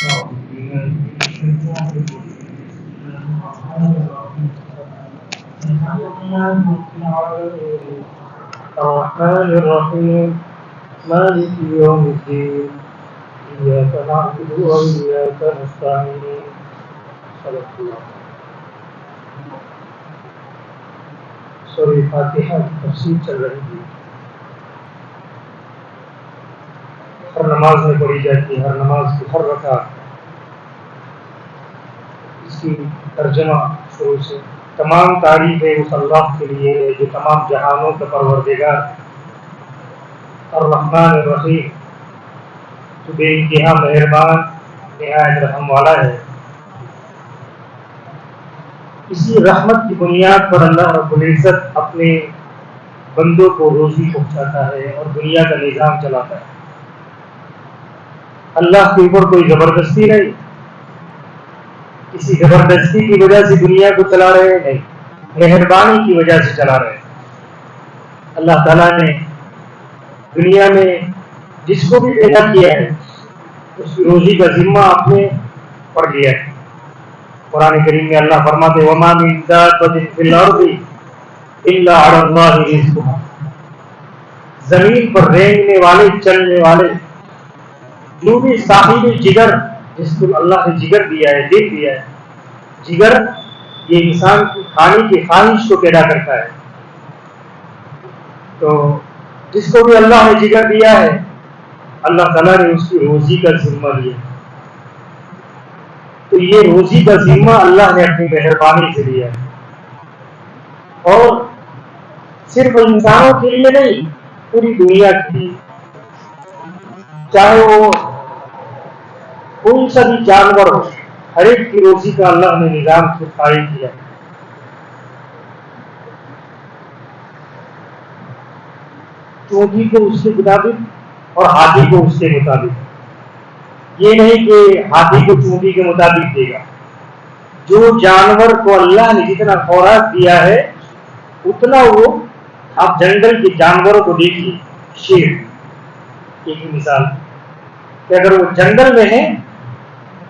الرحمن الرحيم مالك يوم الدين إياك نعبد وإياك نستعين صدق الله. سورہ فاتحہ کی تفسیر چل رہی تھی. ہر نماز میں پڑھی جاتی ہے، ہر نماز کی ہر رکعت. اس کی ترجمہ شروع سے. تمام تعریفیں اس اللہ کے لیے ہے جو تمام جہانوں کا پروردگار، الرحمن الرحیم، جو بے انتہا مہربان نہایت رحم والا ہے. اسی رحمت کی بنیاد پر اللہ رب العزت اپنے بندوں کو روزی پہنچاتا ہے اور دنیا کا نظام چلاتا ہے. اللہ کے اوپر کوئی زبردستی نہیں، کسی زبردستی کی وجہ سے دنیا کو چلا رہے ہیں، نہیں، مہربانی کی وجہ سے چلا رہے ہیں. اللہ تعالیٰ نے دنیا میں جس کو بھی پیدا کیا ہے اس کی روزی کا ذمہ آپ نے پڑ لیا ہے. قرآن کریم میں اللہ فرماتے وَمَا مِن دَابَّةٍ فِي الْأَرْضِ إِلَّا عَلَى اللَّهِ رِزْقُهَا. زمین پر رینگنے والے، چلنے والے، جو بھی صاحب جگر، جس کو اللہ نے جگر دیا ہے، دل دیا ہے. جگر یہ انسان کی کھانے کی خواہش کو پیدا کرتا ہے. تو جس کو بھی اللہ نے جگر دیا ہے اللہ تعالیٰ نے اس کی روزی کا ذمہ لیا. تو یہ روزی کا ذمہ اللہ نے اپنی مہربانی سے لیا ہے، اور صرف انسانوں کے لیے نہیں، پوری دنیا کی، چاہے وہ کوئی سا بھی جانور ہو، ہر ایک کی روزی کا اللہ نے نظام سے قائم کیا. چونٹی کو اس کے مطابق اور ہاتھی کو اس کے مطابق. یہ نہیں کہ ہاتھی کو چونٹی کے مطابق دے گا. جو جانور کو اللہ نے جتنا خوراک دیا ہے اتنا وہ، آپ جنگل کے جانوروں کو دیکھیے، شیر ایک مثال کہ اگر وہ جنگل میں ہے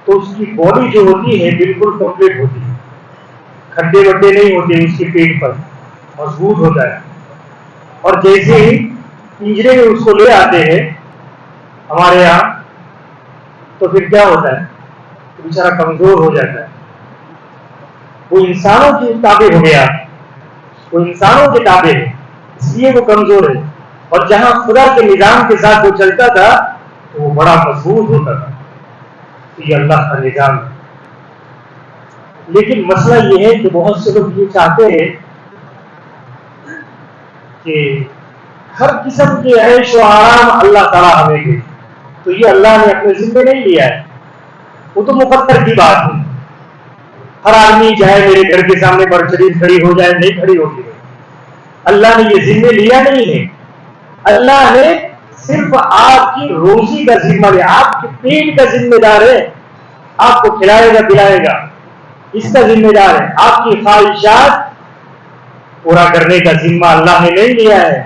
تو اس کی باڈی جو ہوتی ہے بالکل کمپلیٹ ہوتی ہے، کھڈے وڈے نہیں ہوتے اس کے پیٹ پر، مضبوط ہوتا ہے. اور جیسے ہی پنجرے میں اس کو لے آتے ہیں ہمارے یہاں تو پھر کیا ہوتا ہے، بیچارہ کمزور ہو جاتا ہے. وہ انسانوں کی تابع ہو گیا، وہ انسانوں کے تابع ہے، اس لیے وہ کمزور ہے. اور جہاں خدا کے نظام کے ساتھ وہ چلتا تھا تو وہ بڑا مضبوط ہوتا تھا. یہ اللہ کا نظام ہے. لیکن مسئلہ یہ ہے کہ بہت سے لوگ یہ چاہتے ہیں کہ ہر قسم کے عیش و آرام اللہ تعالیٰ ہمیں دے. تو یہ اللہ نے اپنے ذمہ نہیں لیا ہے، وہ تو مقدر کی بات ہے. ہر آدمی چاہے میرے گھر کے سامنے مرسڈیز کھڑی ہو جائے، نہیں کھڑی ہوتی ہے. اللہ نے یہ ذمہ لیا نہیں ہے. اللہ نے صرف آپ کی روزی کا ذمہ لیا، آپ کے پیٹ کا ذمہ دار ہے. آپ کو کھلائے گا پلائے گا، اس کا ذمہ دار ہے. آپ کی خواہشات پورا کرنے کا ذمہ اللہ نے نہیں لیا ہے.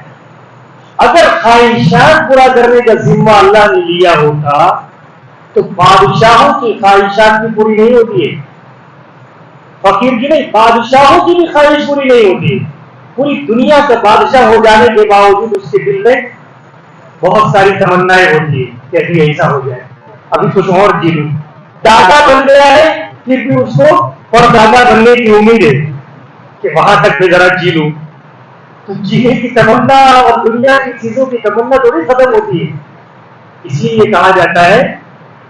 اگر خواہشات پورا کرنے کا ذمہ اللہ نے لیا ہوتا تو بادشاہوں کی خواہشات بھی پوری نہیں ہوتی ہے، فقیر کی نہیں، بادشاہوں کی بھی خواہش پوری نہیں ہوتی ہے. پوری دنیا کا بادشاہ ہو جانے کے باوجود اس کے دل میں بہت ساری تمنائیں ہوتی ہیں کہ ابھی ایسا ہو جائے، ابھی کچھ اور جی لوں. دادا بن گیا ہے پھر بھی اس کو اور دادا بننے کی امید ہے کہ وہاں تک میں ذرا جی لوں. تو جینے کی تمنا اور دنیا کی چیزوں کی تمنا تھوڑی ختم ہوتی ہے. اسی لیے کہا جاتا ہے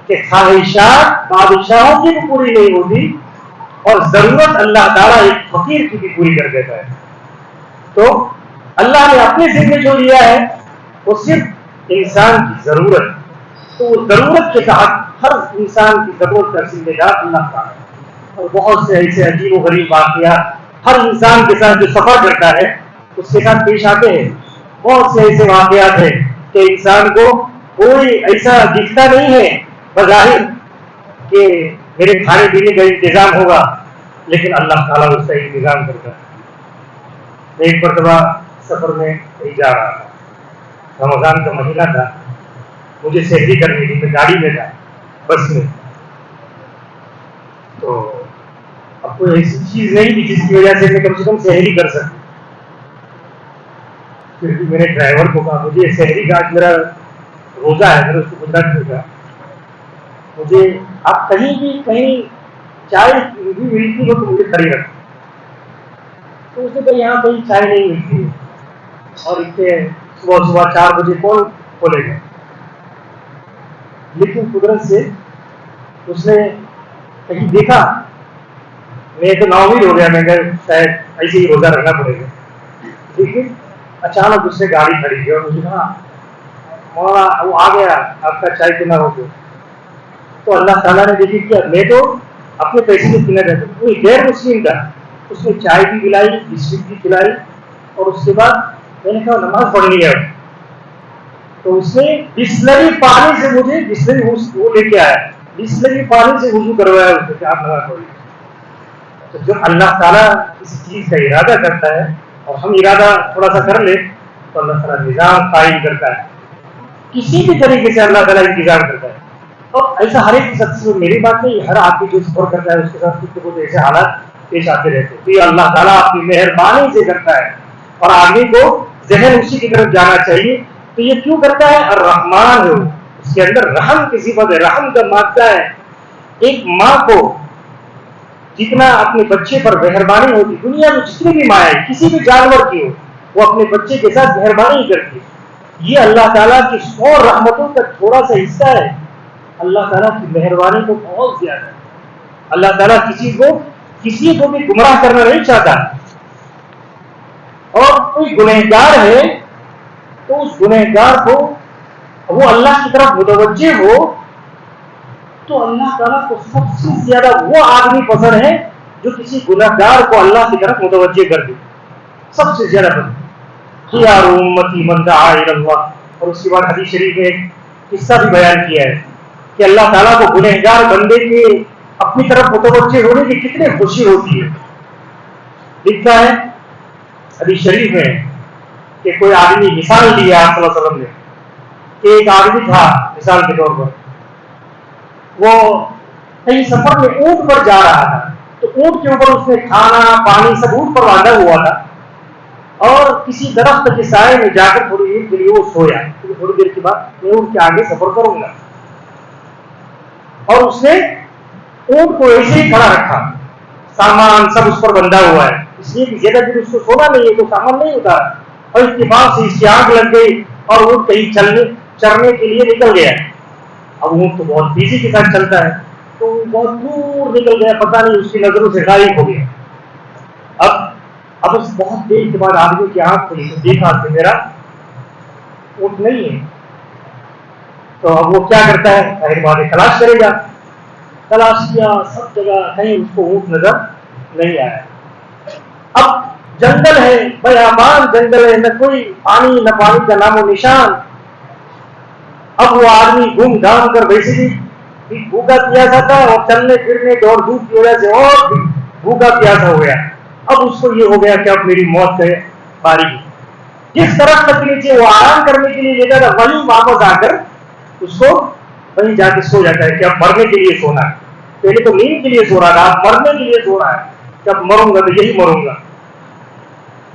کہ خواہشات بادشاہوں کی بھی پوری نہیں ہوتی اور ضرورت اللہ تعالیٰ ایک فقیر کی بھی پوری کر دیتا ہے. تو اللہ نے اپنے ذمہ جو لیا ہے وہ صرف انسان کی ضرورت، تو وہ ضرورت کے تحت ہر انسان کی ضرورت کا ذمہ دار اللہ تعالیٰ ہے. اور بہت سے ایسے عجیب و غریب واقعات ہر انسان کے ساتھ جو سفر کرتا ہے اس کے ساتھ پیش آتے ہیں. بہت سے ایسے واقعات ہیں کہ انسان کو کوئی ایسا دکھتا نہیں ہے بظاہر کہ میرے کھانے پینے کا انتظام ہوگا، لیکن اللہ تعالیٰ اس کا انتظام کرتا ہے. ایک مرتبہ سفر میں کہیں جا رہا تھا، رمضان کا مہینہ تھا، مجھے سیفٹی کرنی تھی، میں گاڑی میں تھا، بس میں. تو اب کوئی ایسی چیز نہیں تھی جس کی وجہ سے میں کم سے کم سحری کر سکوں. پھر بھی میں نے ڈرائیور کو کہا مجھے سحری کا آج میرا روزہ ہے, میں نے اس کو گزرا کیا, مجھے آپ کہیں بھی کہیں چائے بھی ملتی ہو تو مجھے کھڑی رکھ. تو اس نے کہا یہاں کہیں چائے نہیں ملتی ہے, اور اتنے صبح 4 بجے کون کھولے گا. لیکن قدرت سے اس نے کہیں دیکھا, میں تو ناامید ہو گیا, میں کہ شاید ایسے ہی روزہ رکھنا پڑے گا. لیکن اچانک اس نے گاڑی کھڑی کی اور مجھے کہا مولانا وہ آ گیا آپ کا چائے پینا ہو گیا. تو اللہ تعالیٰ نے دیکھی کیا, میں تو اپنے پیسے سے پینا چاہتا ہوں, کوئی غیر مسلم تھا, اس نے چائے بھی پلائی, بسکٹ بھی پلائی, اور اس کے بعد میں نے کہا نماز پڑھنی ہے. تو اس نے بسلری پانی سے مجھے بسلری وہ لے کے آیا, بسلری پانی سے وضو کروایا اس نے, آپ نماز پڑھیے. تو جب اللہ تعالیٰ کسی چیز کا ارادہ کرتا ہے اور ہم ارادہ تھوڑا سا کر لیں تو اللہ تعالیٰ نظام قائم کرتا ہے, کسی بھی طریقے سے اللہ تعالیٰ انتظام کرتا ہے. اور ایسا ہر ایک شخص میں میری بات نہیں, ہر آدمی جو سفر کرتا ہے اس کے ساتھ کچھ نہ کچھ ایسے حالات پیش آتے رہتے ہیں. تو یہ اللہ تعالیٰ اپنی مہربانی سے کرتا ہے, اور آدمی کو ذہن اسی کی طرف جانا چاہیے. تو یہ کیوں کرتا ہے؟ الرحمن ہے, اس کے اندر رحم کی صفت ہے, رحم کا مادہ ہے. ایک ماں کو جتنا اپنے بچے پر مہربانی ہوتی, دنیا میں جتنی بھی ماں ہے کسی بھی جانور کی ہو, وہ اپنے بچے کے ساتھ مہربانی کرتی ہے. یہ اللہ تعالیٰ کی 100 رحمتوں کا تھوڑا سا حصہ ہے. اللہ تعالیٰ کی مہربانی تو بہت زیادہ ہے. اللہ تعالیٰ کسی کو بھی گمراہ کرنا نہیں چاہتا. اور کوئی گنہگار ہے تو اس گنہگار کو وہ اللہ کی طرف متوجہ ہو, تو اللہ تعالیٰ کو سب سے زیادہ وہ آدمی پسند ہے جو کسی گنہگار کو اللہ کی طرف متوجہ کر دے, سب سے زیادہ پسند. خیار امتی من دعا الی اللہ. اور اس کے بعد حدیث شریف میں ایک قصہ بھی بیان کیا ہے کہ اللہ تعالیٰ کو گنہگار بندے کے اپنی طرف متوجہ ہونے کی کتنی خوشی ہوتی ہے. لکھا ہے حدیث شریف میں کہ کوئی آدمی مثال دی آپ صلی اللہ علیہ وسلم نے, کہ ایک آدمی تھا مثال کے طور پر, وہ کہیں سفر میں اونٹ پر جا رہا تھا. تو اونٹ کے اوپر اس نے کھانا پانی سب اونٹ پر باندھا ہوا تھا, اور کسی درخت کے سائے میں جا کر تھوڑی دیر کے لیے وہ سویا, کیونکہ تھوڑی دیر کے بعد میں اونٹ کے آگے سفر کروں گا. اور اس نے اونٹ کو ایسے ہی کھڑا رکھا, سامان سب اس پر بندھا ہوا ہے, اس لیے کہ زیادہ دیر اس کو سونا نہیں ہے تو سامان نہیں ہوتا. اور اتفاق سے اس کی آنکھ لگ گئی اور اونٹ کہیں چرنے کے لیے نکل گیا. اب اونٹ تو بہت تیزی کے ساتھ چلتا ہے, تو بہت دور نکل گیا, پتہ نہیں اس کی نظروں سے غائب ہو گیا. اب اس بہت دیر کے بعد آدمی کی آنکھ کھلی تو دیکھا کہ میرا اونٹ نہیں ہے. تو اب وہ کیا کرتا ہے, ظاہر بات ہے تلاش کرے گا. تلاش کیا سب جگہ, کہیں اس کو اونٹ نظر نہیں آیا. اب جنگل ہے, بیابان جنگل ہے, نہ کوئی پانی نہ پانی کا نام و نشان. اب وہ آدمی گھوم گھام کر ویسے بھی بھوکا پیاسا تھا, اور چلنے پھرنے دوڑ دھوپ کی وجہ سے اور بھی بھوکا پیاسا ہو گیا. اب اس کو یہ ہو گیا کہ اب میری موت ہے باری. جس طرح تک نیچے وہ آرام کرنے کے لیے لے جاتا, وہیں واپس آ کر اس کو وہیں جا کے سو جاتا ہے کہ اب مرنے کے لیے سونا ہے. پہلے تو نیند کے لیے سو رہا تھا, اب مرنے کے لیے سو رہا ہے کہ اب مروں گا تو یہی مروں گا.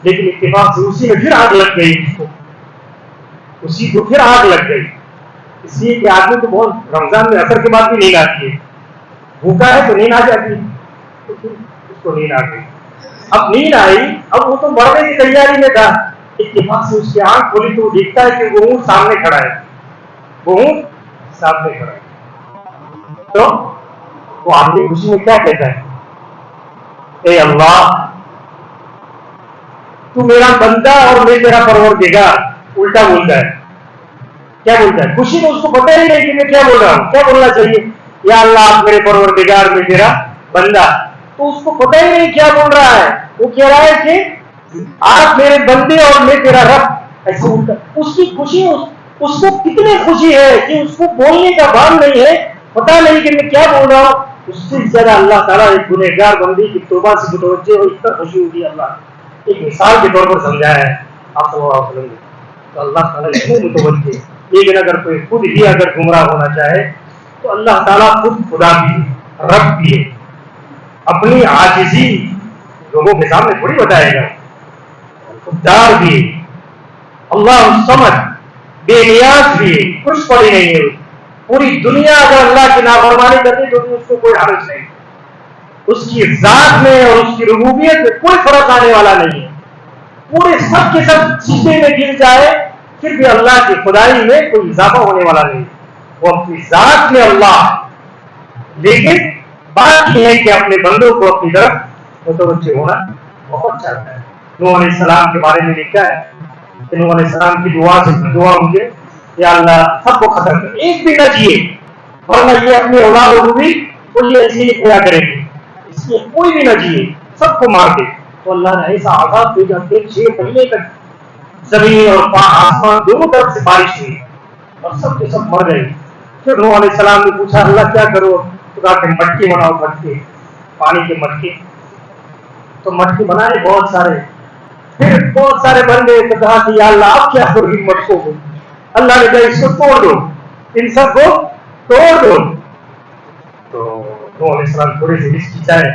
لیکن اتفاق سے اسی میں پھر آگ لگ گئی, اس کو اسی کو پھر آگ لگ گئی. اس لیے کہ آدمی تو بہت رمضان میں اثر کے بعد بھی نیند آتی ہے, بھوکا ہے تو نیند آ جاتی ہے, تو پھر اس کو نیند آ گئی. اب نیند آئی, اب وہ تو مرنے کی تیاری میں تھا. اتفاق سے اس کی آنکھ کھولی تو وہ دیکھتا ہے کہ وہ اونٹ سامنے کھڑا ہے, وہ اونٹ سامنے کھڑا ہے. تو وہ آدمی خوشی میں کیا کہتا ہے, اے اللہ تو میرا بندہ اور میں تیرا پروردگار. الٹا بولتا ہے, کیا بولتا ہے, خوشی میں اس کو پتہ ہی نہیں کہ میں کیا بول رہا ہوں. کیا بولنا چاہیے, یا اللہ آپ میرے پروردگار میں تیرا بندہ. تو اس کو پتہ ہی نہیں کیا بول رہا ہے, وہ کہہ رہا ہے کہ آپ میرے بندے اور میں تیرا رب. ایسے الٹا اس کی خوشی, اس کو کتنی خوشی ہے کہ اس کو بولنے کا بھان نہیں ہے, پتہ نہیں کہ میں کیا بول رہا ہوں. اس سے زیادہ اللہ تعالیٰ ایک گنہگار بندے کی توبہ سے متوجہ ہو, اس پر خوشی ہوتی ہے. اللہ ایک مثال کے طور پر سمجھایا ہے آپ صلی اللہ علیہ وسلم نے, تو اللہ تعالیٰ اتنے متوجہ. لیکن اگر کوئی خود ہی اگر گمراہ ہونا چاہے تو اللہ تعالیٰ خود خدا بھی ہے, رب بھی ہے. اپنی عاجزی لوگوں کے سامنے تھوڑی بتائے گا. خوددار بھی اللہ الصمد بے نیاز بھی کچھ پڑی نہیں ہے. پوری دنیا اگر اللہ کی نافرمانی کرتی تو اس کو کوئی حرج نہیں. اس کی ذات میں اور اس کی ربوبیت میں کوئی فرق آنے والا نہیں ہے. پورے سب کے سب چیزیں میں گر جائے پھر بھی اللہ کی خدائی میں کوئی اضافہ ہونے والا نہیں. وہ اپنی ذات میں اللہ، لیکن بات یہ ہے کہ اپنے بندوں کو اپنی طرف متوجہ ہونا بہت چاہتا ہے. نوح علیہ السلام کے بارے میں لکھا ہے کہ نوح علیہ السلام کی دعا مجھے یا اللہ سب کو ختم کر، ایک بھی نہ جیے، ورنہ یہ اپنی اولاد ہوگی تو یہ ایسے ہی کیا کریں گے، اس لیے کوئی بھی نہ جیے، سب کو مار دے. تو اللہ نے ایسا عذاب بھیجا کہ 6 مہینے تک زمین اور آسمان دونوں طرف سے بارش ہوئی اور سب کے سب مر گئے. پھر نوح علیہ السلام نے پوچھا اللہ کیا کرو؟ خدا کے مٹکے بناؤ، مٹکے پانی کے مٹکے. تو مٹکے بنائے بہت سارے، پھر بہت سارے بن گئے. تو کہا کہ یا اللہ آپ کیا کرو ان مٹکوں کو؟ اللہ نے کہا اس کو توڑ دو، ان سب کو توڑ دو. تو نوح علیہ السلام تھوڑے سے ہچکچائے،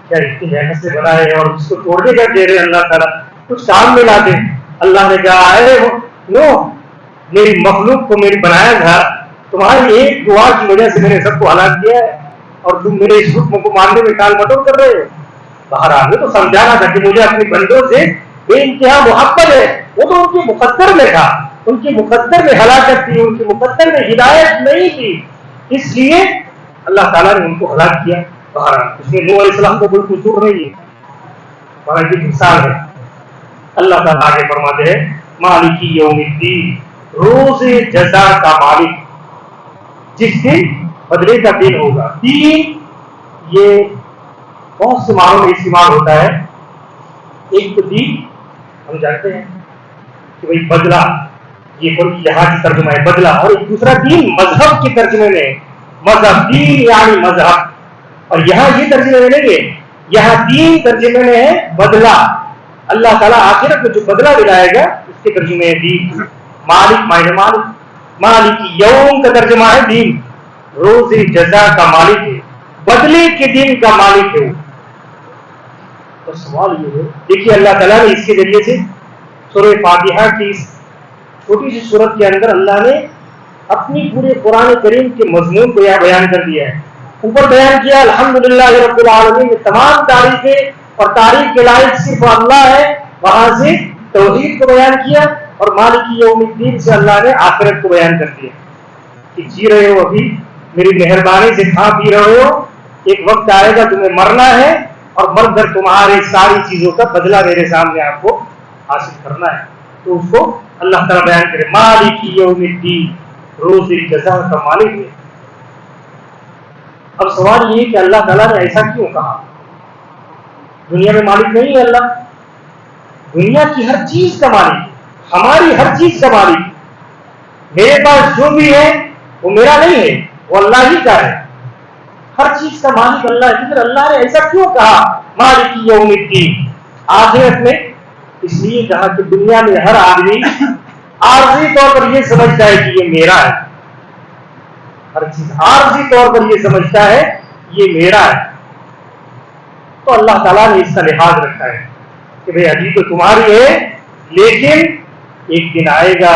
کیا اتنی محنت سے بنائے اور اس کو توڑنے کا دے رہے اللہ تعالیٰ، کچھ کام میں لاتے. اللہ نے کہا اے نوح میری مخلوق کو میری بنایا تھا، تمہاری ایک دعا کی وجہ سے میں نے سب کو ہلاک کیا ہے اور تم میرے اس حکم کو ماننے میں ٹال مٹول کر رہے ہو. بہرحال تو سمجھانا تھا کہ مجھے اپنے بندوں سے بے انتہا محبت ہے. وہ تو ان کے مقدر میں تھا، ان کے مقدر میں ہلاکت تھی، ان کے مقدر میں ہدایت نہیں تھی، اس لیے اللہ تعالیٰ نے ان کو ہلاک کیا. بہرحال اس میں نوح علیہ السلام کو کوئی قصور نہیں ہے، ہمارا یہ مثال ہے. اللہ تعالیٰ آگے فرماتے ہیں مالک یوم الدین، روز جزا کا مالک، جس دن بدلے کا دن ہوگا. دین یہ بہت سے معنوں میں استعمال ہوتا ہے. ایک تو دین ہم جانتے ہیں کہ بھائی بدلہ، یہ کوئی یہاں کی ترجمہ ہے بدلہ، اور ایک دوسرا دین مذہب کے ترجمے میں، مذہب دین یعنی مذہب. اور یہاں یہ ترجمے میں نہیں ہے، یہاں دین ترجمے میں ہے بدلہ. اللہ تعالیٰ آخرت میں جو بدلہ دلائے گا اس کے ترجمے ہے دین. مالک معنی مالک، مالک یوم کا ترجمہ ہے دین، روز جزا کا مالک ہے، بدلے کے دن کا مالک ہے. تو سوال یہ ہے، دیکھیے اللہ تعالیٰ نے اس کے ذریعے سے سورہ فاتحہ کی اس چھوٹی سی سورت کے اندر اللہ نے اپنی پورے قرآن کریم کے مضمون کو یہاں بیان کر دیا ہے. اوپر بیان کیا الحمدللہ رب العالمین، تمام تعریفیں اور تعریف کے لائق صرف اللہ ہے، وہاں سے توحید کو بیان کیا، اور مالک یوم الدین سے اللہ نے آخرت کو بیان کر دیا کہ جی رہے ہو ابھی میری مہربانی سے کھا پی رہے ہو، ایک وقت آئے گا تمہیں مرنا ہے اور مر کر تمہاری ساری چیزوں کا بدلہ میرے سامنے آپ کو حاصل کرنا ہے. تو اس کو اللہ تعالیٰ بیان کرے مالک یوم الدین، روز جزا کا مالک ہے. اب سوال یہ کہ اللہ تعالیٰ نے ایسا کیوں کہا؟ دنیا میں مالک نہیں ہے اللہ، دنیا کی ہر چیز کا مالک ہے، ہماری ہر چیز کا مالک ہے. میرے پاس جو بھی ہے وہ میرا نہیں ہے، وہ اللہ ہی کا ہے. ہر چیز کا مالک اللہ ہے. پھر اللہ نے ایسا کیوں کہا مالک یوم الدین آخرت میں؟ اس لیے کہا کہ دنیا میں ہر آدمی عارضی طور پر یہ سمجھتا ہے کہ یہ میرا ہے، ہر چیز عارضی طور پر یہ سمجھتا ہے یہ میرا ہے. تو اللہ تعالیٰ نے اس کا لحاظ رکھا ہے کہ بھئی ابھی تو تمہاری ہے، لیکن ایک دن آئے گا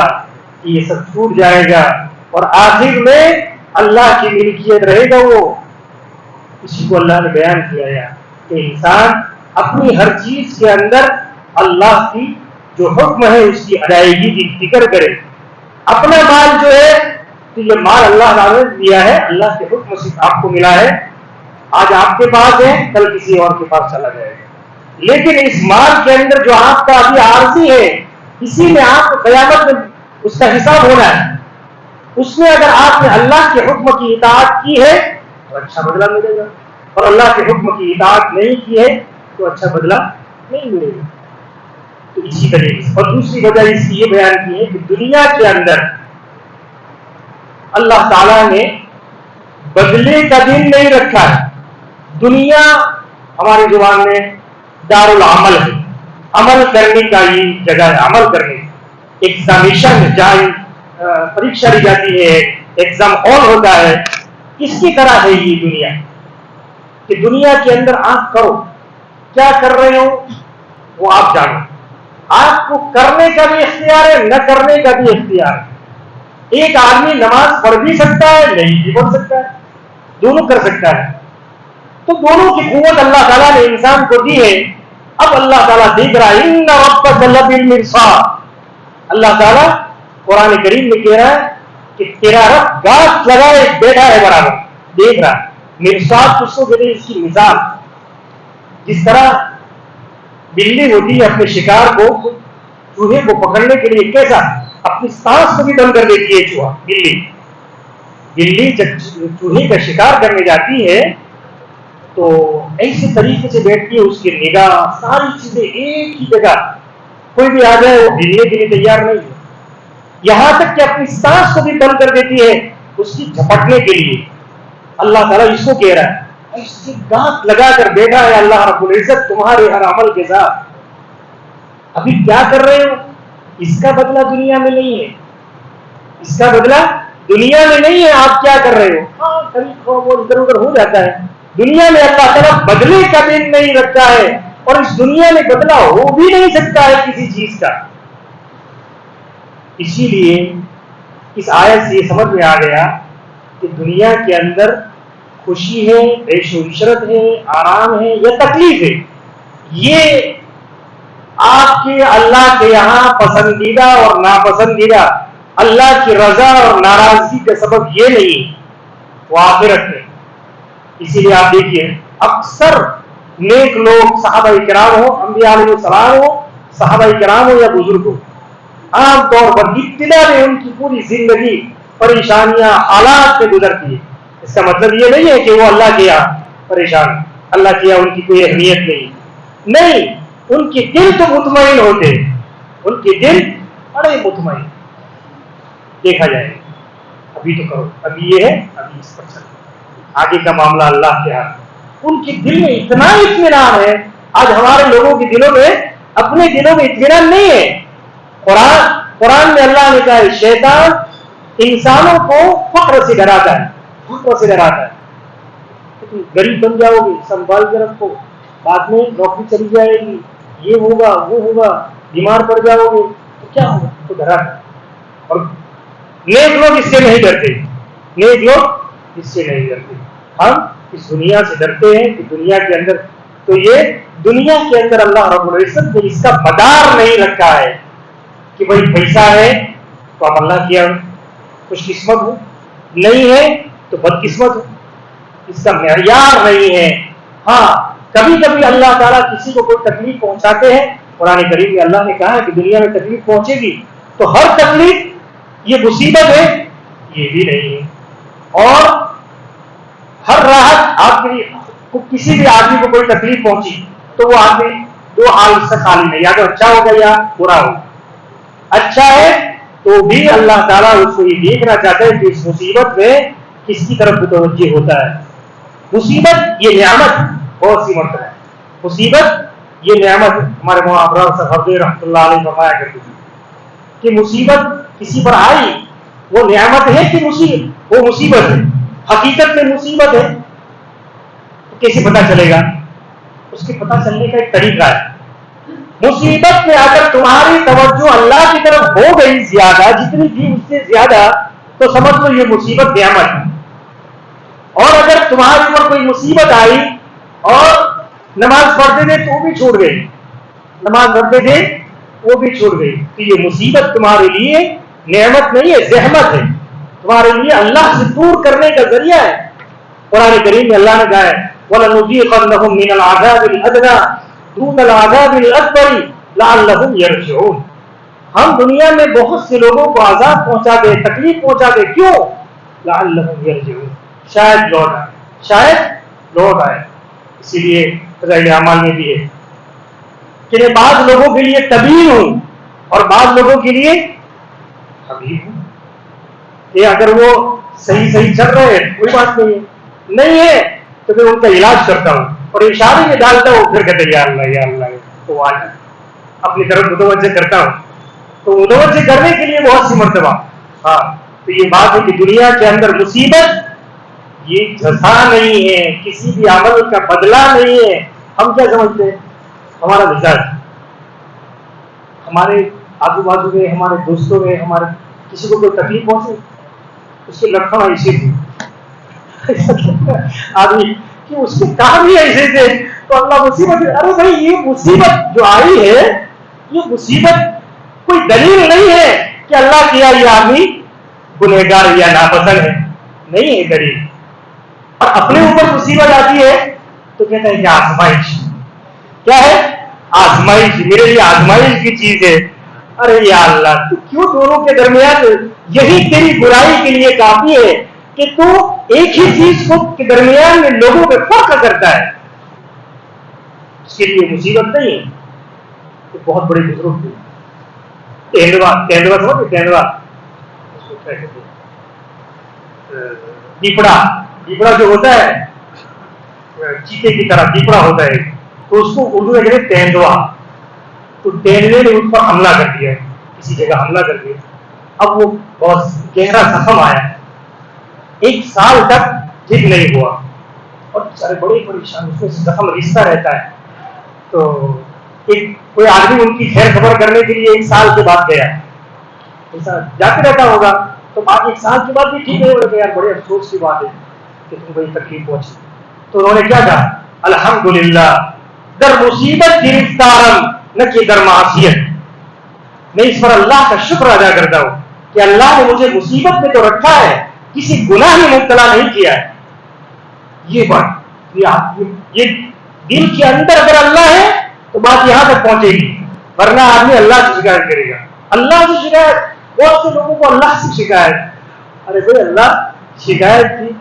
کہ یہ سب چھوٹ جائے گا اور آخر میں اللہ کی ملکیت رہے گا وہ. اسی کو اللہ نے بیان کیا ہے کہ انسان اپنی ہر چیز کے اندر اللہ کی جو حکم ہے اس کی ادائیگی کی فکر کرے. اپنا مال جو ہے تو یہ مال اللہ نے دیا ہے، اللہ کے حکم سے آپ کو ملا ہے، آج آپ کے پاس ہے کل کسی اور کے پاس چلا جائے گا. لیکن اس مال کے اندر جو آپ کا ابھی عارضی ہے، اسی میں آپ کو قیامت میں اس کا حساب ہونا ہے. اس میں اگر آپ نے اللہ کے حکم کی اطاعت کی ہے تو اچھا بدلہ ملے گا، اور اللہ کے حکم کی اطاعت نہیں کی ہے تو اچھا بدلہ نہیں ملے گا. تو اسی طریقے سے، اور دوسری وجہ اس کی یہ بیان کی ہے کہ دنیا کے اندر اللہ تعالیٰ نے بدلے کا دن نہیں رکھا ہے. دنیا ہماری زبان میں دار العمل ہے، عمل کرنے کا یہ جگہ ہے، عمل کرنے ایگزامیشن جہاں پریکشا لی جاتی ہے، ایگزام ہال ہوتا ہے، اس کی طرح ہے یہ دنیا. کہ دنیا کے اندر آپ کرو، کیا کر رہے ہو وہ آپ جانو. آپ کو کرنے کا بھی اختیار ہے، نہ کرنے کا بھی اختیار ہے. ایک آدمی نماز پڑھ بھی سکتا ہے، نہیں بھی پڑھ سکتا ہے، دونوں کر سکتا ہے. تو دونوں کی قوت اللہ تعالیٰ نے انسان کو دی ہے. اب اللہ تعالیٰ دیکھ رہا ہے، ان ربک لبالمرصاد. اللہ تعالیٰ قرآن کریم میں کہہ رہا ہے کہ تیرا رب گاٹ لگائے بیٹھا ہے، برابر دیکھ رہا ہے. مرصاد کس کو کہتے ہیں؟ اس کی مثال جس طرح بلی ہوتی ہے اپنے شکار کو، چوہے کو پکڑنے کے لیے کیسا اپنی سانس کو بھی بند کر دیتی ہے. چوہا بلی جب چوہے کا شکار کرنے جاتی ہے تو ایسے طریقے سے بیٹھتی ہے، اس کی نگاہ ساری چیزیں ایک ہی جگہ، کوئی بھی آ جائے وہ ہلنے کے لیے تیار نہیں ہے. یہاں تک کہ اپنی سانس کو بھی بند کر دیتی ہے اس کی جھپٹنے کے لیے. اللہ تعالیٰ اس کو کہہ رہا ہے ایسی گاٹ لگا کر بیٹھا ہے اللہ رب العزت تمہارے ہر عمل کے ساتھ. ابھی کیا کر رہے ہو اس کا بدلہ دنیا میں نہیں ہے، اس کا بدلہ دنیا میں نہیں ہے. آپ کیا کر رہے ہو؟ ہاں کبھی وہ ادھر ادھر ہو جاتا ہے. دنیا میں اللہ تعالیٰ بدلے کا دن نہیں رکھتا ہے، اور اس دنیا میں بدلہ ہو بھی نہیں سکتا ہے کسی چیز کا. اسی لیے اس آیت سے یہ سمجھ میں آ گیا کہ دنیا کے اندر خوشی ہے، عیش و عشرت ہے، آرام ہے یا تکلیف ہے، یہ آپ کے اللہ کے یہاں پسندیدہ اور ناپسندیدہ، اللہ کی رضا اور ناراضگی کا سبب یہ نہیں، وہ آخرت میں. اسی لیے آپ دیکھیے اکثر نیک لوگ صحابہ کرام ہو، انبیاء علیہ السلام ہو، صحابہ کرام ہو یا بزرگ ہو، عام طور پر ابتدا میں ان کی پوری زندگی پریشانیاں حالات میں گزرتی ہے. اس کا مطلب یہ نہیں ہے کہ وہ اللہ کے یہاں پریشان، اللہ کے یہاں ان کی کوئی اہمیت نہیں، ان کے دل تو مطمئن ہوتے ہیں، ان کے دل بڑے مطمئن. دیکھا جائے ابھی تو کرو، ابھی یہ ہے، ابھی اس پر چلو، آگے کا معاملہ اللہ کے ہاتھ. ان کے دل میں اتنا اطمینان ہے. آج ہمارے لوگوں کے دلوں میں اپنے دلوں میں اطمینان نہیں ہے. قرآن میں اللہ نے کہا ہے شیطان انسانوں کو فقر سے ڈراتا ہے، فقر سے ڈراتا ہے. غریب بن جاؤ گے، سنبھال کے رکھو، بعد میں نوکری چلی جائے گی، یہ ہوگا وہ ہوگا، بیمار پڑ جاؤ گے تو کیا ہوگا، تو ڈراتا ہے. اور نیک لوگ اس سے نہیں ڈرتے، نیک لوگ اس سے نہیں ڈرتے. ہم اس دنیا سے ڈرتے ہیں کہ دنیا کے اندر، تو یہ دنیا کے اندر اللہ رب العزت نے اس کا مدار نہیں رکھا ہے کہ بھائی پیسہ ہے تو آپ اللہ کیا خوش قسمت ہو، نہیں ہے تو بد قسمت ہو. اس کا معیار نہیں ہے. ہاں کبھی کبھی اللہ تعالیٰ کسی کو کوئی تکلیف پہنچاتے ہیں. قرآن کریم میں اللہ نے کہا ہے کہ دنیا میں تکلیف پہنچے گی تو ہر تکلیف یہ مصیبت ہے، یہ بھی نہیں ہے. اور ہر راحت آپ کے کسی بھی آدمی کو کوئی تکلیف پہنچی تو وہ آدمی دو حال سے خالی نہیں، یا تو اچھا ہوگا یا برا ہوگا. اچھا ہے تو بھی اللہ تعالیٰ اس کو یہ دیکھنا چاہتا ہے کہ اس مصیبت میں کس کی طرف متوجہ ہوتا ہے. مصیبت یہ نعمت بہت سی مرتبہ ہے، مصیبت یہ نعمت. ہمارے محاورہ صاحب رحمۃ اللہ علیہ فرمایا کرتے تھے کہ مصیبت کسی پر آئی وہ نعمت ہے کہ مصیبت، وہ مصیبت ہے، حقیقت میں مصیبت ہے. تو کیسے پتا چلے گا؟ اس کے پتا چلنے کا ایک طریقہ ہے. مصیبت میں اگر تمہاری توجہ اللہ کی طرف ہو گئی زیادہ، جتنی تھی اس سے زیادہ، تو سمجھ لو یہ مصیبت نعمت ہے. اور اگر تمہارے اوپر کوئی مصیبت آئی اور نماز پڑھتے تھے تو وہ بھی چھوٹ گئی، نماز پڑھتے تھے وہ بھی چھوٹ گئی، تو یہ مصیبت تمہارے لیے نعمت نہیں ہے، زحمت ہے، تمہارے لیے اللہ سے دور کرنے کا ذریعہ ہے. قرآن کریم میں اللہ نے کہا ہے وَلَنُذِيقَنَّهُم مِّنَ الْعَذَابِ الْأَدْنَىٰ دُونَ الْعَذَابِ الْأَكْبَرِ لَعَلَّهُمْ يَرْجِعُونَ. ہم دنیا میں بہت سے لوگوں کو عذاب پہنچا دے، تکلیف پہنچا دے، کیوں؟ لَعَلَّهُمْ يَرْجِعُونَ، شاید لوٹ آئے، شاید لوٹ آئے. اسی لیے فضائل اعمال میں بھی ہے کہ میں بعض لوگوں کے لیے طبیب ہوں اور بعض لوگوں کے لیے حبیب ہوں. کہ اگر وہ صحیح چل رہے ہیں کوئی بات نہیں ہے تو میں ان کا علاج کرتا ہوں اور اشارے میں ڈالتا ہوں، پھر کہتے یا اللہ تو آ جائے، اپنی طرف متوجہ کرتا ہوں. تو متوجہ کرنے کے لیے بہت سی مرتبہ. ہاں تو یہ بات ہے کہ دنیا کے اندر مصیبت یہ جزا نہیں ہے، کسی بھی عمل کا بدلہ نہیں ہے. ہم کیا سمجھتے ہیں؟ ہمارا مزاج، ہمارے آجو بازو میں، ہمارے دوستوں میں، ہمارے کسی کو کوئی تکلیف پہنچے، اس کے لکھنا ایسے تھے آدمی کہ اس کے کام ہی ایسے تھے تو اللہ مصیبت. ارے بھائی یہ مصیبت جو آئی ہے، یہ مصیبت کوئی دلیل نہیں ہے کہ اللہ کیا یہ آدمی گنہگار یا ناپسند ہے، نہیں ہے دلیل. اور اپنے اوپر مصیبت آتی ہے تو کہتا ہے کہ آزمائش. کیا ہے؟ آزمائش. میرے لیے آزمائش کی چیز ہے. ارے یا اللہ، تو کیوں دونوں کے درمیان؟ یہی تیری برائی کے لیے کافی ہے کہ تو ایک ہی چیز کو کے درمیان میں لوگوں میں فرق کرتا ہے. اس کے لیے مصیبت نہیں ہے. تو بہت بڑے بزرگ تھے، تیندوا سمجھتے؟ تیندوا اس کو کیا کہتے ہیں؟ دیپڑا جو ہوتا ہے چیتے کی طرح دیپڑا ہوتا ہے، تو اس کو اردو میں کہتے ہیں تیندوا. تو تیندوے نے اس پر حملہ کر دیا، کسی جگہ حملہ کر دیا. اب وہ بہت گہرا زخم آیا، 1 سال تک ٹھیک نہیں ہوا اور سارے بڑے پریشان، اس میں زخم رشتہ رہتا ہے. تو کوئی آدمی ان کی خیر خبر کرنے کے لیے 1 سال کے بعد گیا، ایسا جاتے رہتا ہوگا. تو بعد 1 سال کے بعد بھی ٹھیک نہیں ہو گیا. یار بڑے افسوس کی بات ہے کہ تم کو یہ تکلیف پہنچی. تو انہوں نے کیا کہا؟ الحمدللہ در مصیبت گرفتارم نہ کہ در معصیت. میں اس پر اللہ کا شکر ادا کرتا ہوں کہ اللہ نے مجھے مصیبت میں تو رکھا ہے، کسی گناہ میں مبتلا نہیں کیا ہے. یہ بات یہ دل کے اندر اگر اللہ ہے تو بات یہاں تک پہنچے گی، ورنہ آدمی اللہ سے شکایت کرے گا. اللہ سے شکایت، بہت سے لوگوں کو اللہ سے شکایت. ارے بھائی اللہ شکایت کی،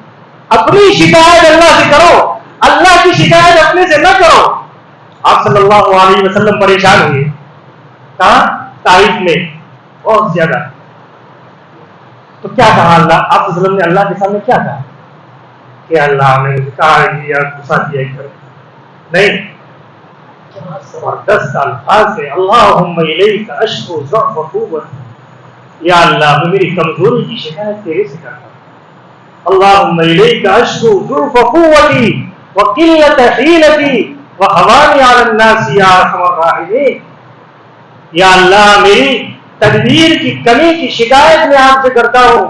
اپنی شکایت اللہ سے کرو، اللہ کی شکایت اپنے سے نہ کرو. آپ صلی اللہ علیہ وسلم پریشان ہوئے، کہاں؟ طائف میں بہت زیادہ. تو کیا کہا اللہ؟ آپ صلی اللہ علیہ وسلم نے اللہ کے سامنے کیا کہا کہ اللہ نے مجھے کہا یا غصہ دیا کرو؟ نہیں، کیا زبردست الفاظ ہے. اللہم الیک اشکو ضعف قوت، یا اللہ میں میری کمزوری کی شکایت تیرے سے کرتا ہوں. اللہم الیک اشکو ضعف قوتی وقلت حیلتی وہوانی علی الناس یا ارحم الراحمین. یا اللہ میری تدبیر کی کمی کی شکایت میں آپ سے کرتا ہوں،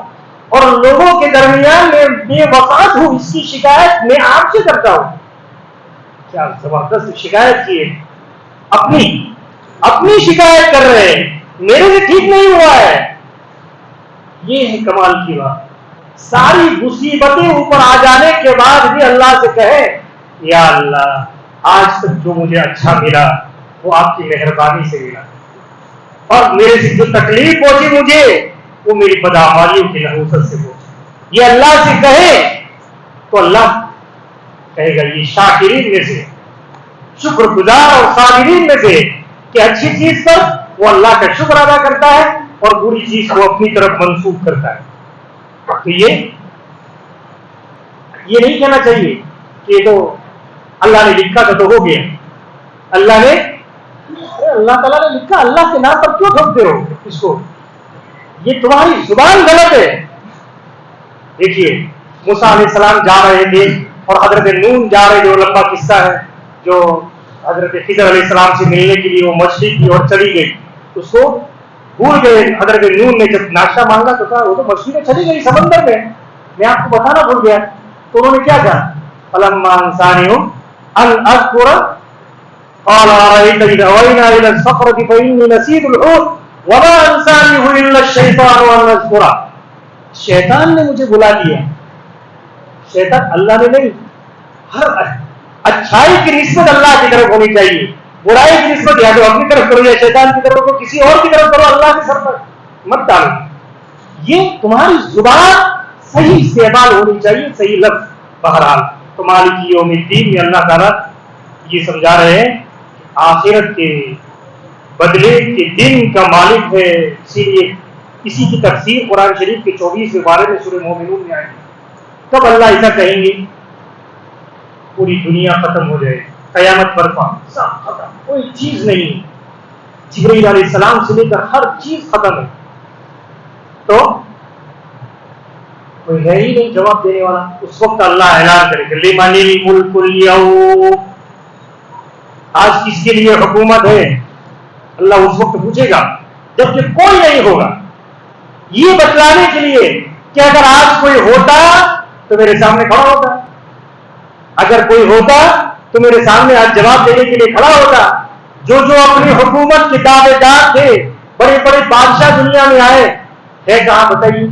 اور لوگوں کے درمیان میں بے وقات ہوں اس کی شکایت میں آپ سے کرتا ہوں. کیا زبردست شکایت کی ہے، اپنی شکایت کر رہے ہیں، میرے سے ٹھیک نہیں ہوا ہے. یہ ہے کمال کی بات. ساری مصیبتیں اوپر آ جانے کے بعد بھی اللہ سے کہے یا اللہ آج تک جو مجھے اچھا ملا وہ آپ کی مہربانی سے ملا، اور میرے سے جو تکلیف پہنچی مجھے وہ میری بدعمالیوں کی نحوست سے پہنچی. یہ اللہ سے کہے تو اللہ کہے گا یہ شاکرین میں سے، شکر گزار اور صابرین میں سے، کہ اچھی چیز پر وہ اللہ کا شکر ادا کرتا ہے اور بری چیز کو اپنی طرف منسوخ کرتا ہے. تو یہ نہیں کہنا چاہیے کہ یہ تو اللہ نے لکھا تھا تو ہو گیا. اللہ تعالیٰ نے لکھا، اللہ کے نام پر کیوں ٹھوکتے ہو اس کو؟ یہ تمہاری زبان غلط ہے. دیکھیے موسیٰ علیہ السلام جا رہے تھے اور حضرت نون جا رہے، جو لمبا قصہ ہے، جو حضرت خضر علیہ السلام سے ملنے کے لیے وہ مچھلی کی اور چلی گئی، اس کو بھول گئے. حضرت نون نے جب ناشتہ مانگا تو کہا وہ تو مچھلی میں چلی گئی سمندر میں آپ کو بتانا بھول گیا. تو انہوں نے کیا کہا؟ فلما انسانیوں ان اذکر قال أرأيت إذ أوينا إلى الصخرة فإني نسيت الحوت وما أنسانيه إلا الشيطان أن أذكره. شیطان نے مجھے بلا دیا. شیطان اللہ نے نہیں. ہر اچھائی کی نسبت اللہ کی طرف ہونی چاہیے، برائی کی نسبت یا تو اپنی طرف کرو یا شیطان کی طرف کرو، کسی اور کی طرف کرو، اللہ کے سر پر مت ڈالو. یہ تمہاری زبان صحیح استعمال ہونی چاہیے، صحیح لفظ. بہرحال تو مالک یوم الدین میں اللہ تعالیٰ یہ سمجھا رہے ہیں آخرت کے بدلے کے دن کا مالک ہے. اسی لیے اسی کی تفسیر قرآن شریف کے 24ویں پارے میں سورہ مومنون میں آئی. کب اللہ ایسا کہیں گے؟ پوری دنیا ختم ہو جائے، قیامت برپا، سب ختم، کوئی چیز نہیں. جبرائیل علیہ السلام سے لے کر ہر چیز ختم ہے. تو کوئی ہے ہی نہیں جواب دینے والا. اس وقت اللہ اعلان کرے گا لمن الملک اليوم، آج کس کے لیے حکومت ہے. اللہ اس وقت پوچھے گا جبکہ کوئی نہیں ہوگا، یہ بتلانے کے لیے کہ اگر آج کوئی ہوتا تو میرے سامنے کھڑا ہوتا، اگر کوئی ہوتا تو میرے سامنے آج جواب دینے کے لیے کھڑا ہوتا. جو اپنی حکومت کے دعوے دار تھے، بڑے بڑے بادشاہ دنیا میں آئے، ہے کہاں بتائیے؟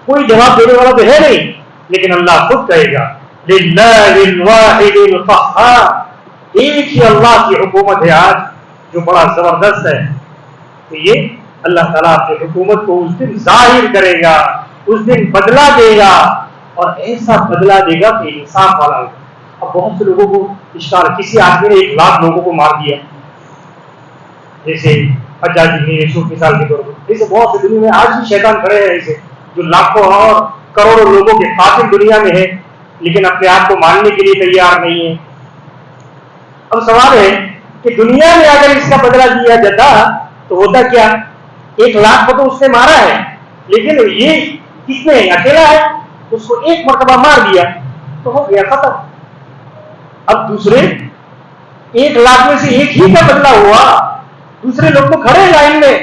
کوئی جواب دینے والا تو ہے نہیں. لیکن اللہ خود کہے گا للہ الواحد القہار، ایک ہی اللہ کی حکومت ہے آج جو بڑا زبردست ہے. تو یہ اللہ تعالیٰ اپنی حکومت کو اس دن ظاہر کرے گا، اس دن بدلہ دے گا، اور ایسا بدلہ دے گا کہ انصاف والا ہوگا. اب بہت سے لوگوں کو اشکال، کسی آدمی نے 1 لاکھ لوگوں کو مار دیا، جیسے حجاج بن یوسف مثال کے طور پر. ایسے بہت سے دنیا میں آج بھی شیطان کھڑے ہیں ایسے جو لاکھوں اور کروڑوں لوگوں کے قاتل دنیا میں ہے، لیکن اپنے آپ کو ماننے کے لیے تیار نہیں ہے. اب سوال ہے کہ دنیا میں اگر اس کا بدلہ دیا جاتا تو ہوتا کیا؟ 1 لاکھ کو تو اس نے مارا ہے، لیکن یہ کس نے اکیلا ہے، اس کو 1 مرتبہ مار دیا تو ہو گیا ختم. اب دوسرے 1 لاکھ میں سے 1 ہی کا بدلہ ہوا، دوسرے لوگ تو کھڑے لائن میں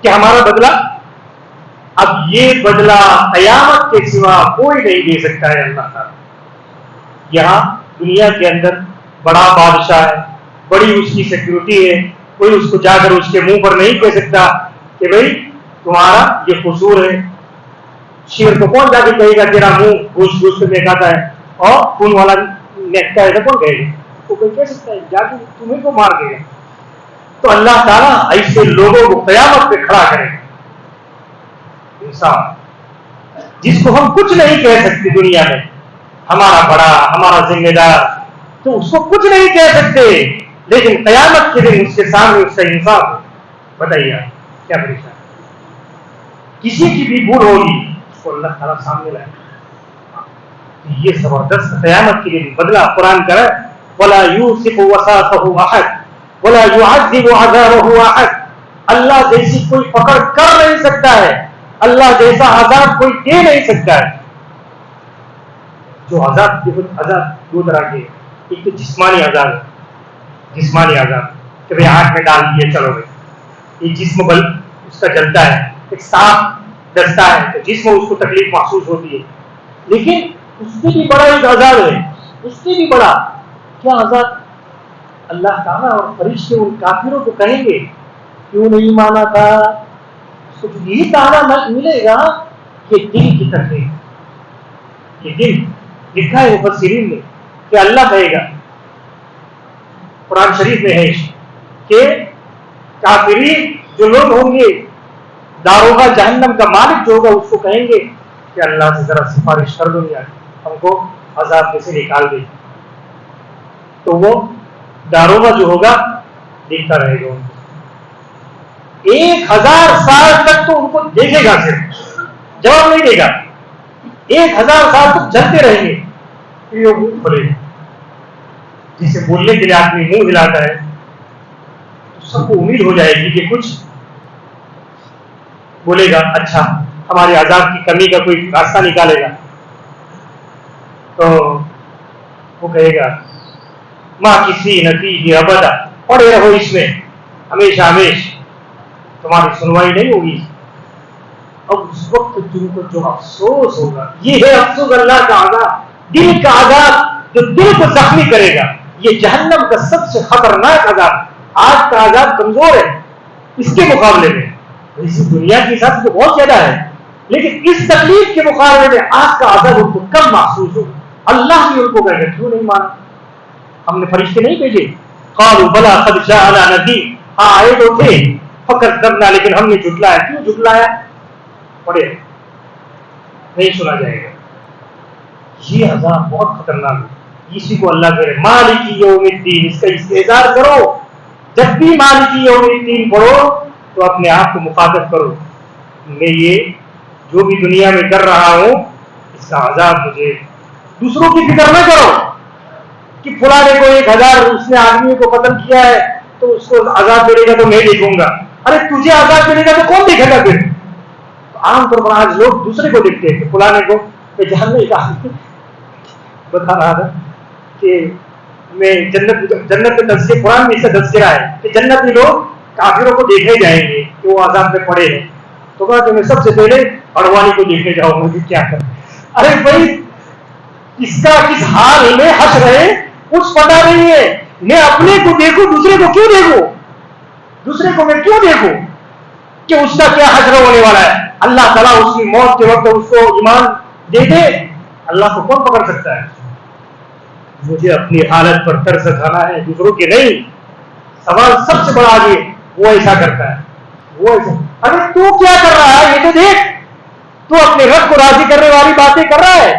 کہ ہمارا بدلہ. اب یہ بدلہ قیامت کے سوا کوئی نہیں دے سکتا ہے اللہ تعالیٰ. یہاں دنیا کے اندر بڑا بادشاہ ہے، بڑی اس کی سیکورٹی ہے، کوئی اس کو جا کر اس کے منہ پر نہیں کہہ سکتا کہ بھائی تمہارا یہ قصور ہے. شیر کو کون جا کے کہے گا تیرا منہ گوشت گوشت میں کھاتا ہے اور خون والا نیکتا ہے، کون کہے گا؟ تو کوئی کہہ سکتا ہے جا کے تمہیں کو مار دے گا. تو اللہ تعالیٰ ایسے لوگوں کو قیامت پہ کھڑا کرے گا. انسان جس کو ہم کچھ نہیں کہہ سکتے دنیا میں، ہمارا بڑا، ہمارا ذمہ دار، تو اس کو کچھ نہیں کہہ سکتے، لیکن قیامت کے دن اس کے سامنے اس کا انصاف ہو. بتائیے کیا پریشان؟ کسی کی بھی بھول ہوگی اس کو اللہ تعالیٰ سامنے لائے. یہ زبردست قیامت کے دن بدلہ قرآن کا ہے. وَلَا يُوثِقُ وَثَاقَهُ أَحَدٌ وَلَا يُعَذِّبُ عَذَابَهُ أَحَدٌ. اللہ جیسی کوئی پکڑ کر نہیں سکتا ہے، اللہ جیسا عذاب کوئی دے نہیں سکتا ہے. جو عذاب، عذاب 2 طرح کے، ایک تو جسمانی عذاب ہے، جسمانی عذاب کہ بھائی آنکھ میں ڈال دیے چلو بھائی، یہ جسم بل اس کا جلتا ہے، ایک سانپ ڈستا ہے تو جسم اس کو تکلیف محسوس ہوتی ہے. لیکن اس سے بھی بڑا ایک عذاب ہے، اس سے بھی بڑا کیا عذاب؟ اللہ تعالیٰ اور فرشتے ان کافروں کو کہیں گے کیوں نہیں مانا تھا؟ اس کو یہی تعالیٰ ملے گا کہ دل کی تکلیف. یہ دل لکھا ہے مفسرین نے کہ اللہ کہے گا، قرآن شریف میں ہے کہ کافرین جو لوگ ہوں گے، داروغہ جہنم کا مالک جو ہوگا اس کو کہیں گے کہ اللہ سے ذرا سفارش کر دو یار، ہم کو عذاب میں سے نکال دے. تو وہ داروغہ جو ہوگا دیکھتا رہے گا، 1000 سال تک تو ان کو دیکھے گا، صرف جواب نہیں دے گا. 1000 سال تک جلتے رہیں گے. یہ منہ کھلے گا، جسے بولنے کے لیے آدمی منہ ہلاتا ہے تو سب کو امید ہو جائے گی کہ کچھ بولے گا، اچھا ہمارے عذاب کی کمی کا کوئی راستہ نکالے گا. تو وہ کہے گا ماں کسی نتیجے ابدا، پڑے رہو اس میں ہمیشہ ہمیشہ، تمہاری سنوائی نہیں ہوگی. اب اس وقت تم کو جو افسوس ہوگا، یہ ہے افسوس اللہ کا عذاب، دل کا عذاب جو دل کو زخمی کرے گا. یہ جہنم کا سب سے خطرناک عذاب. آج کا عذاب کمزور ہے اس کے مقابلے میں، اسی دنیا کے حساب سے بہت زیادہ ہے، لیکن اس تکلیف کے مقابلے میں آج کا عذاب ان کو کم محسوس ہوگا. اللہ بھی ان کو کہے گا کیوں نہیں مانا؟ ہم نے فرشتے نہیں بھیجے؟ قالوا بلا قد جاءنا نذیر، ہاں آئے تو تھے، فکذبنا، لیکن ہم نے جھٹلایا. کیوں جھٹلایا؟ پڑھے نہیں سنا جائے گا. یہ عذاب بہت خطرناک ہے. اسی کو اللہ کہہ رہے مالک یوم الدین، اس کا استحضار کرو. جب بھی مالک یوم الدین پڑھو تو اپنے آپ کو مخاطب کرو، میں یہ جو بھی دنیا میں کر رہا ہوں اس کا عذاب مجھے. دوسروں کی فکر نہ کرو کہ فلاں نے کو 1000 اس نے آدمی کو قتل کیا ہے تو اس کو عذاب ملے گا تو میں دیکھوں گا. ارے تجھے عذاب ملے گا تو کون دیکھے گا پھر؟ عام طور پر آج لوگ دوسرے کو دیکھتے ہیں کہ فلانے کو کہ جہنم کا بتا رہا تھا کہ میں جنت میں تذکرہ قرآن میں اس سے تذکرہ ہے کہ جنت میں لوگ کافروں کو دیکھے جائیں گے کہ وہ عذاب میں پڑے ہیں، تو کہا کہ میں سب سے پہلے اڑوانی کو دیکھنے جاؤں گا کہ کیا کر. ارے بھائی اس کا کس حال میں حشر ہے کچھ پتا نہیں ہے. میں اپنے کو دیکھوں دوسرے کو کیوں دیکھوں؟ دوسرے کو میں کیوں دیکھوں کہ اس کا کیا حشر ہونے والا ہے؟ اللہ تعالیٰ اس کی موت کے وقت اس کو ایمان دے دے، اللہ کو کون پکڑ سکتا ہے؟ مجھے اپنی حالت پر ترس کھانا ہے، دوسروں کے نہیں. سوال سب سے بڑا آگے وہ ایسا کرتا ہے، وہ ایسا. ارے تو کیا کر رہا ہے یہ تو دیکھ، تو اپنے رب کو راضی کرنے والی باتیں کر رہا ہے.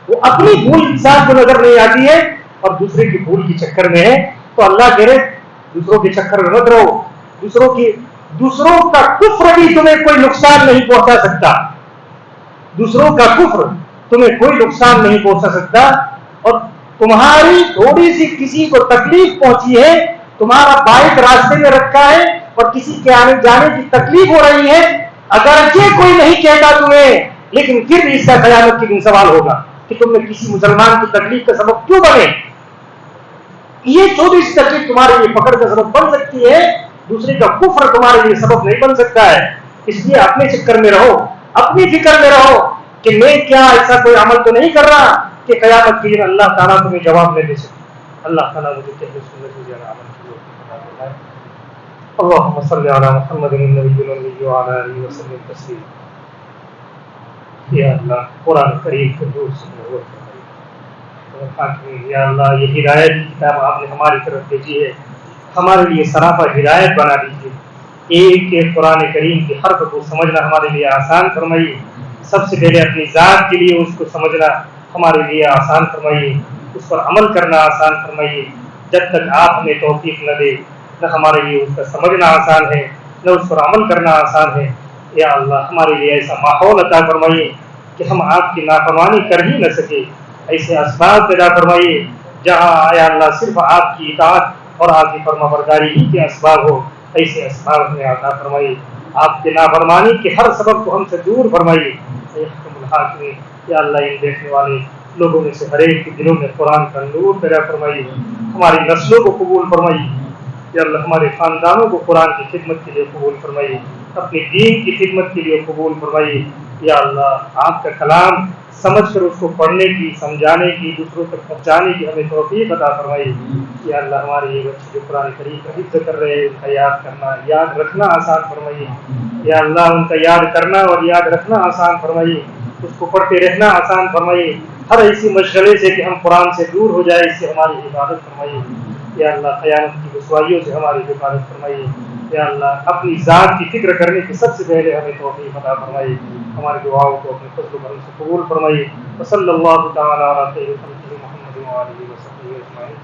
وہ اپنی بھول انسان کو نظر نہیں آتی ہے اور دوسرے کی بھول کے چکر میں ہے. تو اللہ کہہ رہے دوسروں کے چکر میں مت رہو. دوسروں کا کفر بھی تمہیں کوئی نقصان نہیں پہنچا سکتا. دوسروں کا کفر تمہیں کوئی نقصان نہیں پہنچا سکتا. اور تمہاری تھوڑی سی کسی کو تکلیف پہنچی ہے، تمہارا بائک راستے میں رکھا ہے اور کسی کے آنے جانے کی تکلیف ہو رہی ہے، اگرچہ کوئی نہیں کہتا تمہیں، لیکن پھر بھی اس کا قیامت کے دن سوال ہوگا کہ تم نے کسی مسلمان کی تکلیف کا سبب کیوں بنے. یہ چھوٹی سی تکلیف تمہارے لیے پکڑ کا سبب بن سکتی ہے، دوسرے کا کفر تمہارے لیے سبب نہیں بن سکتا ہے. اس لیے اپنے چکر میں رہو، اپنی فکر میں رہو کہ میں کیا ایسا کوئی عمل تو نہیں کر رہا کہ قیامت کے دن اللہ تعالیٰ تمہیں جواب نہیں دے سکے. اللہ تعالیٰ مجھے کہتے سنت مجھے عمل کی ہے. اللهم صل على محمد النبي الأمي وعلى آله وسلم تسليما. یا اللہ قرآن کریم کو دور سے یا اللہ یہ ہدایت کی کتاب آپ نے ہماری طرف بھیجی ہے، ہمارے لیے سراپا ہدایت بنا دیجیے. ایک ایک قرآن کریم کی حرف کو سمجھنا ہمارے لیے آسان فرمائیے. سب سے پہلے اپنی ذات کے لیے اس کو سمجھنا ہمارے لیے آسان فرمائیے، اس پر عمل کرنا آسان فرمائیے. جب تک آپ ہمیں توفیق نہ دے نہ ہمارے لیے اس کا سمجھنا آسان ہے نہ اس پر عمل کرنا آسان ہے. یا اللہ ہمارے لیے ایسا ماحول عطا فرمائیے کہ ہم آپ کی نافرمانی کر ہی نہ سکے. ایسے اسباب پیدا فرمائیے جہاں یا اللہ صرف آپ کی اطاعت اور آپ کی فرمانبرداری ہی کے اسباب ہو. ایسے اسباب ہمیں عطا فرمائیے. آپ کے نافرمانی کے ہر سبب کو ہم سے دور فرمائیے. حکم الحاکمین یا اللہ ان دیکھنے والے لوگوں میں سے ہر ایک کے دلوں میں قرآن کا نور پیدا فرمائیے. ہماری نسلوں کو قبول فرمائیے. یا اللہ ہمارے خاندانوں کو قرآن کی خدمت کے لیے قبول فرمائیے، اپنے دین کی خدمت کے لیے قبول فرمائیے. یا اللہ آپ کا کلام سمجھ کر اس کو پڑھنے کی، سمجھانے کی، دوسروں تک پہنچانے کی ہمیں توفیق عطا فرمائیے. یا اللہ ہمارے یہ بچے جو قرآن کریم کا حفظ کر رہے ہیں ان کا یاد کرنا یاد رکھنا آسان فرمائیے. یا اللہ ان کا یاد کرنا اور یاد رکھنا آسان فرمائیے، اس کو پڑھتے رہنا آسان فرمائیے. ہر ایسی مشغلے سے کہ ہم قرآن سے دور ہو جائے اس سے ہماری حفاظت فرمائیے. یا اللہ قیامت کی رسوائیوں سے ہماری حفاظت فرمائیے. یا اللہ اپنی ذات کی فکر کرنے کی سب سے پہلے ہمیں توفیق عطا فرمائیے. ہماری دعاؤں کو اپنے فضل و کرم سے قبول فرمائیے. وصلی اللہ تعالی علی سیدنا محمد وعلى آلہ وصحبہ اجمعین.